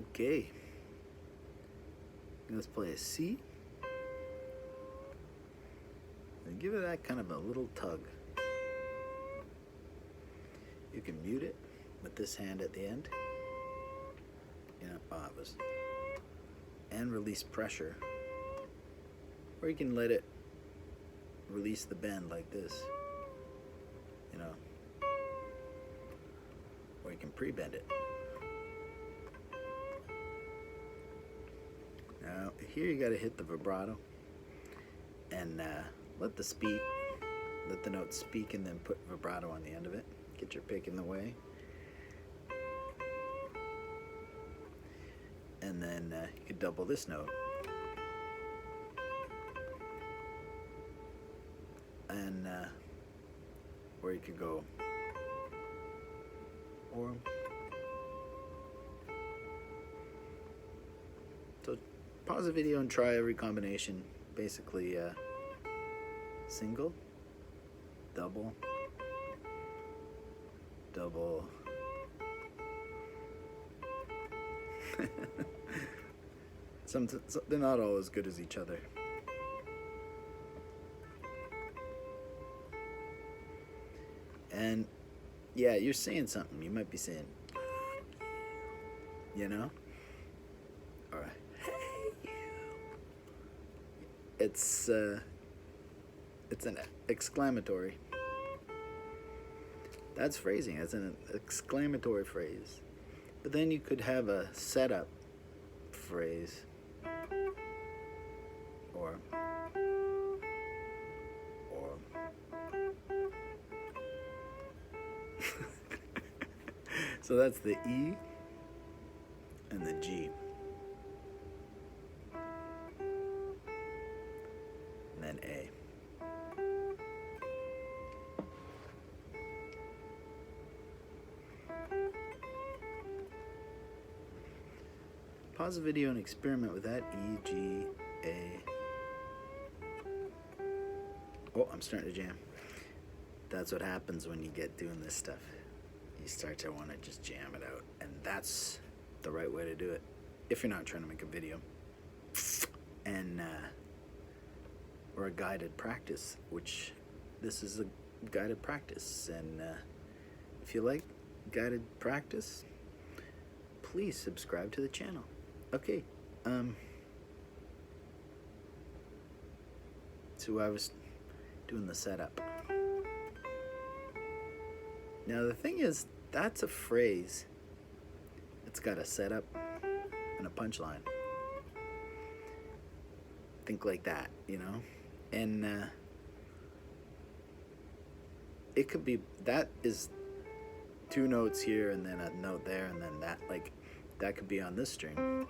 Okay, let's play a C and give it that kind of a little tug. You can mute it with this hand at the end, and release pressure, or you can let it release the bend like this, or you can pre-bend it. Now here you got to hit the vibrato and let the note speak, and then put vibrato on the end of it. Get your pick in the way, and then you could double this note, and or you could go or. So pause the video and try every combination. Basically, single, double, double. They're not all as good as each other. And yeah, you're saying something. You might be saying, or hey you. It's an exclamatory. That's phrasing. It's an exclamatory phrase. But then you could have a setup phrase, or so that's the E and the G, and then A. Pause the video and experiment with that. E, G, A. Oh, I'm starting to jam. That's what happens when you get doing this stuff. You start to want to just jam it out. And that's the right way to do it, if you're not trying to make a video. And, or a guided practice, which this is a guided practice. And if you like guided practice, please subscribe to the channel. Okay, so I was doing the setup. Now the thing is, that's a phrase. It's got a setup and a punchline. Think like that, and it could be, that is two notes here and then a note there, and then that could be on this string.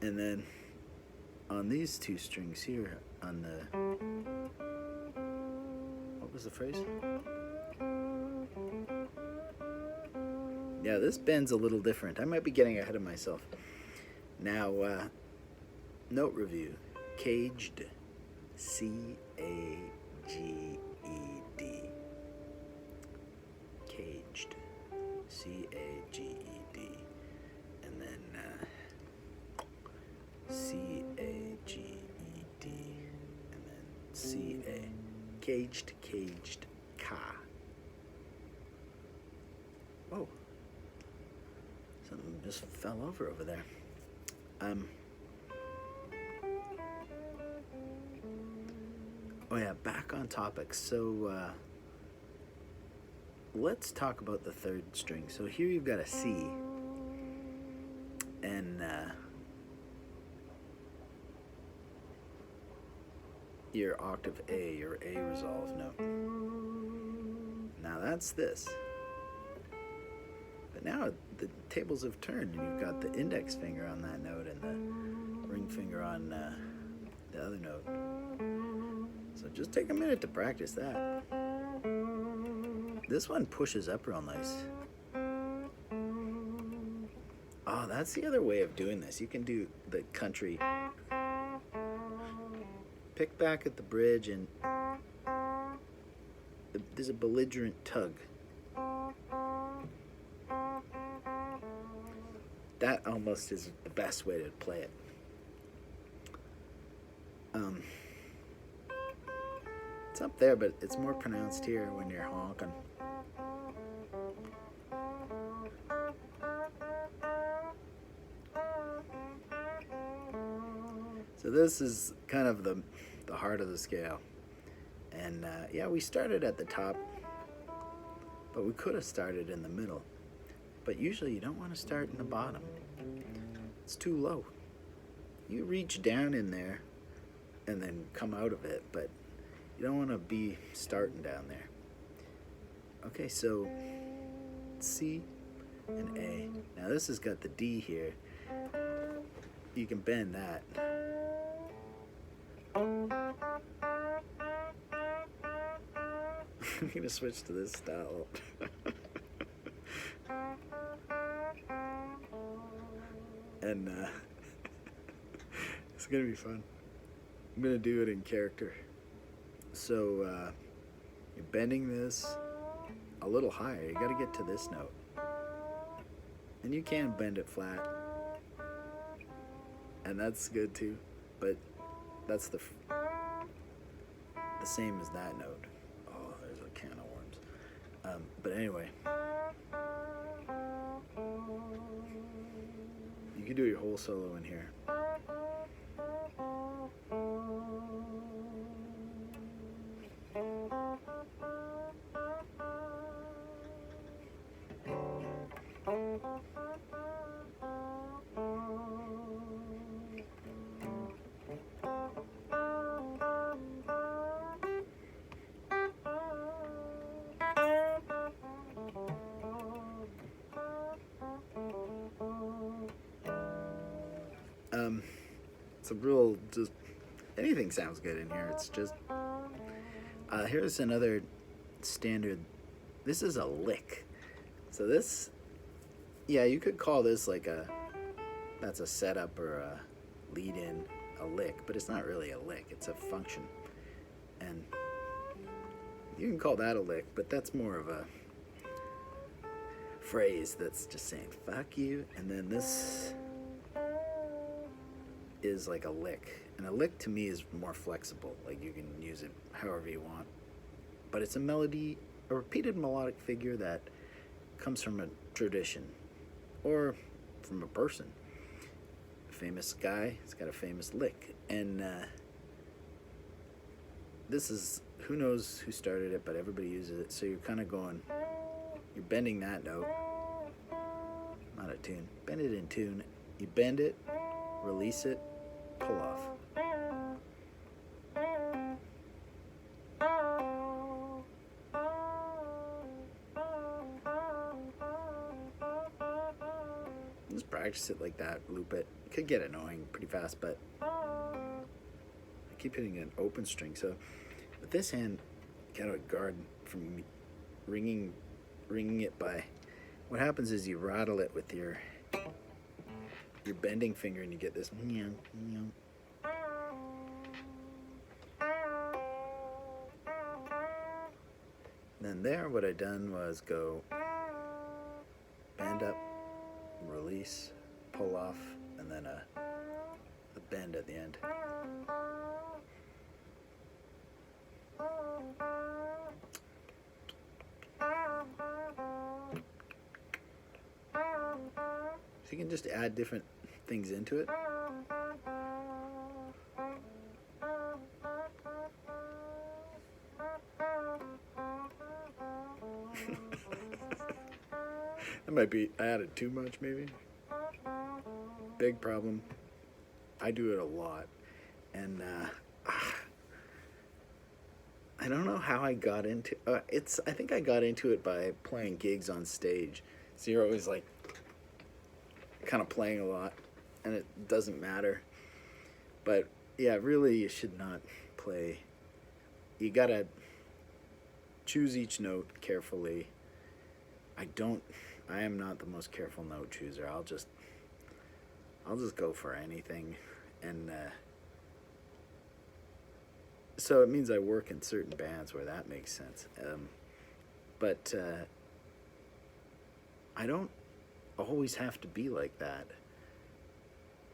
And then on these two strings here, on the, what was the phrase? Yeah, this bend's a little different. I might be getting ahead of myself. Now, note review. Caged, C-A-G-E-D. Caged, C-A-G-E-D. And then C-A-G-E-D. And then C-A. Caged, ka. Whoa. Something just fell over there. Oh yeah, back on topic. So let's talk about the third string. So here you've got a C, and your octave A, your A resolve note. Now that's this. But now the tables have turned, and you've got the index finger on that note and the ring finger on the other note. So just take a minute to practice that. This one pushes up real nice. Oh, that's the other way of doing this. You can do the country. Pick back at the bridge and there's a belligerent tug. That almost is the best way to play it. It's up there, but it's more pronounced here when you're honking. So this is kind of the heart of the scale. And yeah, we started at the top, but we could have started in the middle. But usually you don't want to start in the bottom. It's too low. You reach down in there and then come out of it, but you don't want to be starting down there. Okay, so C and A. Now this has got the D here. You can bend that. I'm going to switch to this style. And it's going to be fun. I'm going to do it in character. So you're bending this a little higher. You got to get to this note. And you can bend it flat. And that's good too. But that's the same as that note. Oh, there's a can of worms. But anyway. You can do your whole solo in here. It's a real, just, anything sounds good in here. It's just, here's another standard. This is a lick. So this, yeah, you could call this like that's a setup or a lead in, a lick, but it's not really a lick. It's a function. And you can call that a lick, but that's more of a phrase that's just saying, fuck you. And then this is like a lick, and a lick to me is more flexible. Like you can use it however you want, but it's a melody, a repeated melodic figure that comes from a tradition or from a person. A famous guy has got a famous lick, and this is, who knows who started it, but everybody uses it. So you're kind of going, you're bending that note, not a tune, bend it in tune. You bend it, release it, pull off. Just practice it like that, loop it. It could get annoying pretty fast, but I keep hitting an open string. So with this hand, you gotta guard from ringing it by, what happens is you rattle it with your bending finger, and you get this meow, meow. Then there, what I done was go bend up, release, pull off, and then a bend at the end. So you can just add different things into it. That might be, I added too much maybe. Big problem. I do it a lot. And I don't know how I got into I think I got into it by playing gigs on stage. So you're always like kind of playing a lot, and it doesn't matter. But yeah, really you should not play. You gotta choose each note carefully. I am not the most careful note chooser. I'll just go for anything, and So it means I work in certain bands where that makes sense. But I don't always have to be like that.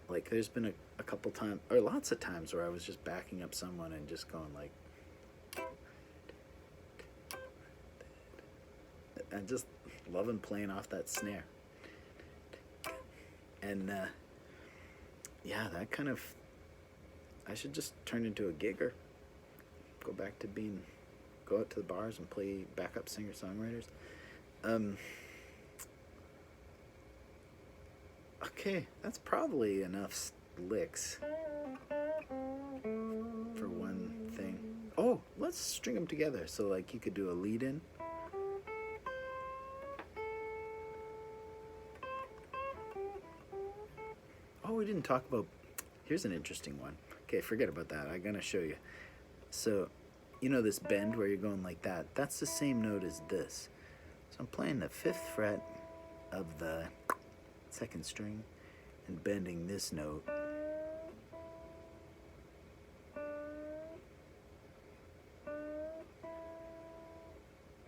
Like there's been a couple times, or lots of times, where I was just backing up someone and just going like, and just loving playing off that snare. And yeah, that kind of, I should just turn into a gigger. Go back to go out to the bars and play backup singer-songwriters. Okay, that's probably enough licks for one thing. Oh, let's string them together. So like you could do a lead in. Oh, we didn't talk about, here's an interesting one. Okay, forget about that. I'm gonna show you. So, you know this bend where you're going like that? That's the same note as this. So I'm playing the 5th fret of the 2nd string and bending this note.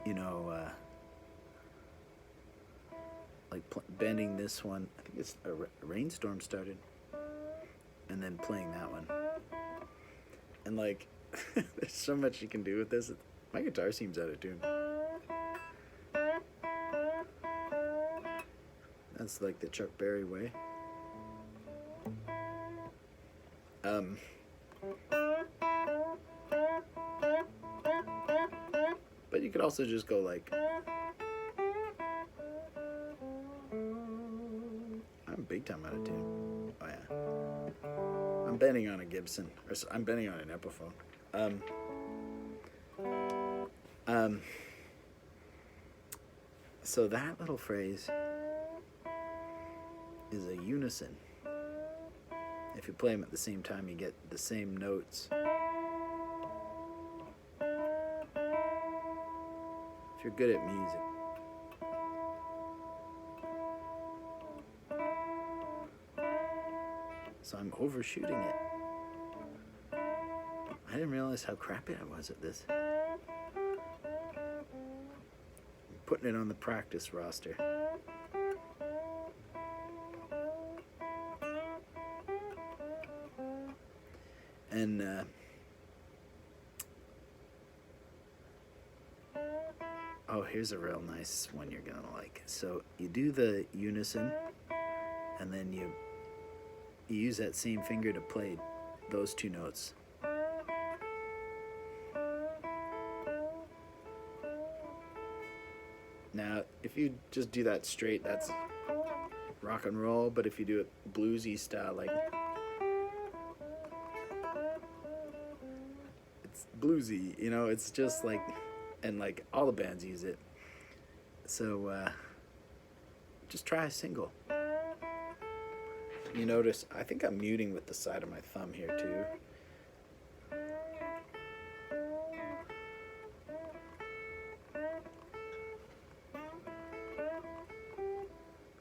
You know, like bending this one. I think it's a rainstorm started, and then playing that one. And like, there's so much you can do with this. My guitar seems out of tune. That's like the Chuck Berry way. But you could also just go like, I'm big time out of tune. Oh yeah. I'm bending on a Gibson, or I'm bending on an Epiphone. So that little phrase is a unison. If you play them at the same time, you get the same notes. If you're good at music. So I'm overshooting it. I didn't realize how crappy I was at this. I'm putting it on the practice roster. And oh, here's a real nice one you're gonna like. So you do the unison, and then you use that same finger to play those 2 notes. Now, if you just do that straight, that's rock and roll, but if you do it bluesy style, like, it's bluesy, you know, it's just like, and like all the bands use it. So just try a single. You notice, I think I'm muting with the side of my thumb here too.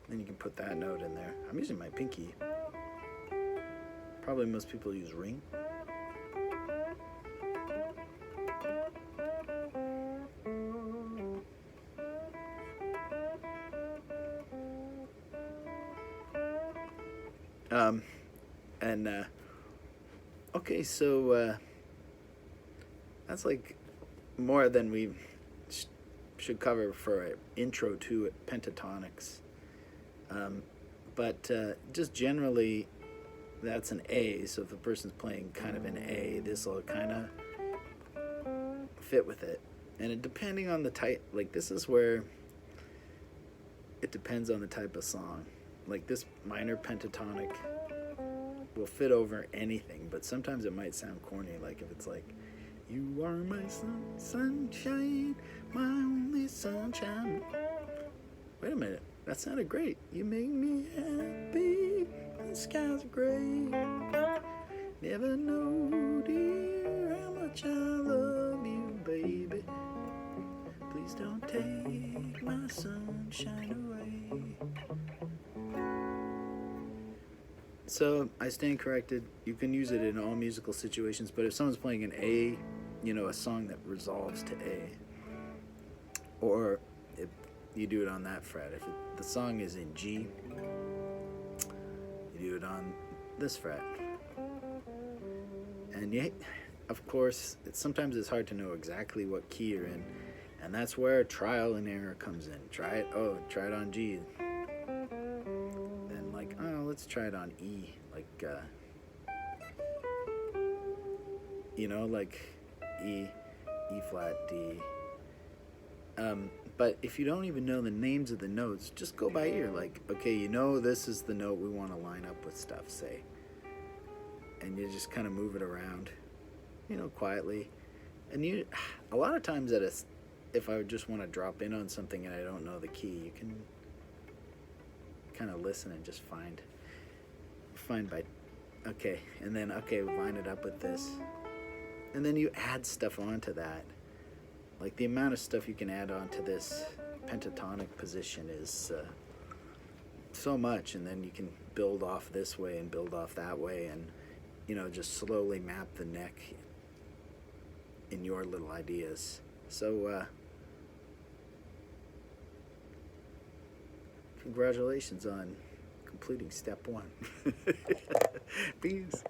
Then you can put that note in there. I'm using my pinky. Probably most people use ring. Okay, so that's like more than we should cover for an intro to pentatonics. But just generally, that's an A, so if a person's playing kind of an A, this will kind of fit with it. And it, depending on the type, like this is where it depends on the type of song. Like this minor pentatonic will fit over anything, but sometimes it might sound corny, like if it's like, you are my sunshine, my only sunshine. Wait a minute, that sounded great. You make me happy, the skies are gray. Never know, dear, how much I love you, baby. Please don't take my sunshine away. So I stand corrected. You can use it in all musical situations, but if someone's playing an A, you know, a song that resolves to A, or if you do it on that fret. If the song is in G, you do it on this fret. And yet, of course, sometimes it's hard to know exactly what key you're in, and that's where trial and error comes in. Try it on G. Then like, oh, let's try it on E. Like, like E, E flat, D. But if you don't even know the names of the notes, just go by ear. Like, okay, you know this is the note we want to line up with stuff, say. And you just kind of move it around, quietly. And a lot of times if I just want to drop in on something and I don't know the key, you can kind of listen and just find by, okay, and then, okay, line it up with this. And then you add stuff onto that. Like the amount of stuff you can add onto this pentatonic position is so much, and then you can build off this way and build off that way, and just slowly map the neck in your little ideas. So congratulations on completing step 1. Peace.